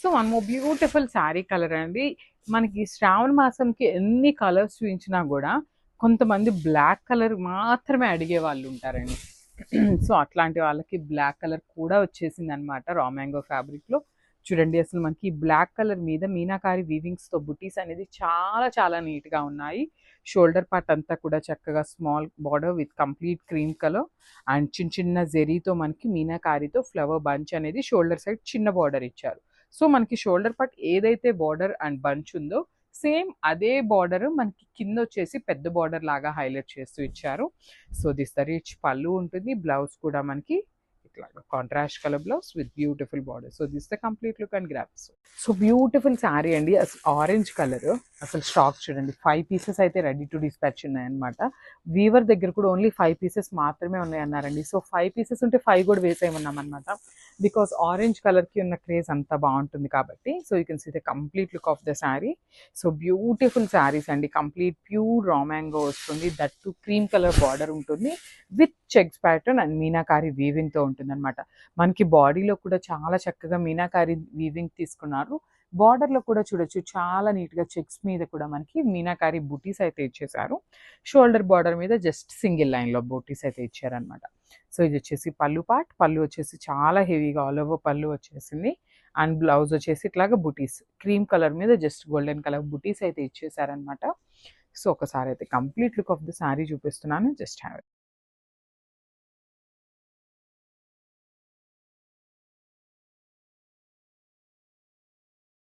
So one more beautiful sari colour అండి. మనకి శ్రావణ మాసంకి ఎన్ని కలర్స్ చూపించినా కూడా కొంతమంది బ్లాక్ కలర్ మాత్రమే అడిగే వాళ్ళు ఉంటారండి. సో అట్లాంటి వాళ్ళకి బ్లాక్ కలర్ కూడా వచ్చేసింది అనమాట రా మ్యాంగో ఫ్యాబ్రిక్లో. చూడండి అసలు మనకి బ్లాక్ కలర్ మీద మీనాకారి వీవింగ్స్తో బుటీస్ అనేది చాలా చాలా నీట్గా ఉన్నాయి. షోల్డర్ పార్ట్ అంతా కూడా చక్కగా small border with complete cream colour and చిన్న చిన్న జెరీతో మనకి మీనాకారితో ఫ్లవర్ బంచ్ అనేది షోల్డర్ సైడ్ చిన్న బార్డర్ ఇచ్చారు. సో మనకి షోల్డర్ పార్ట్ ఏదైతే బార్డర్ అండ్ బంచ్ ఉందో సేమ్ అదే బార్డర్ మనకి కింద వచ్చేసి పెద్ద బార్డర్ లాగా హైలైట్ చేస్తూ ఇచ్చారు. సో దిస్ ద రిచ్ పళ్ళు ఉంటుంది. బ్లౌజ్ కూడా మనకి ఇట్లాగా contrast colour blouse with beautiful border. So this the complete look and graphs. So beautiful sari అండి. అసలు ఆరెంజ్ కలర్ అసలు స్టాక్ చూడండి 5 పీసెస్ అయితే రెడీ టు డిస్పాచ్ ఉన్నాయన్నమాట. వీవర్ దగ్గర కూడా ఓన్లీ 5 పీసెస్ మాత్రమే ఉన్నాయన్నారండి. సో 5 పీసెస్ ఉంటే 5 కూడా వేసేయమన్నాం అనమాట. బికాస్ ఆరెంజ్ కలర్కి ఉన్న క్రేజ్ అంత బాగుంటుంది కాబట్టి. So you can see the complete look of the sari. So beautiful saris అండి. కంప్లీట్ ప్యూర్ రా మ్యాంగో వస్తుంది. That to cream colour border ఉంటుంది with checks pattern and meenakari వీవింగ్తో ఉంటుంది అనమాట. మనకి బాడీలో కూడా చాలా చక్కగా మీనాకారి వీవింగ్ తీసుకున్నారు. బార్డర్లో కూడా చూడొచ్చు చాలా నీట్గా చెక్స్ మీద కూడా మనకి మీనాకారి బూటీస్ అయితే ఇచ్చేసారు. షోల్డర్ బార్డర్ మీద జస్ట్ సింగిల్ లైన్లో బూటీస్ అయితే ఇచ్చారనమాట. సో ఇది వచ్చేసి పళ్ళు పార్ట్. పళ్ళు వచ్చేసి చాలా హెవీగా ఆల్ ఓవర్ పళ్ళు వచ్చేసింది. అండ్ బ్లౌజ్ వచ్చేసి ఇట్లాగా బుటీస్ క్రీమ్ కలర్ మీద జస్ట్ గోల్డెన్ కలర్ బుటీస్ అయితే ఇచ్చేసారనమాట. సో ఒకసారి అయితే complete look of the sari చూపిస్తున్నాను. Just have it.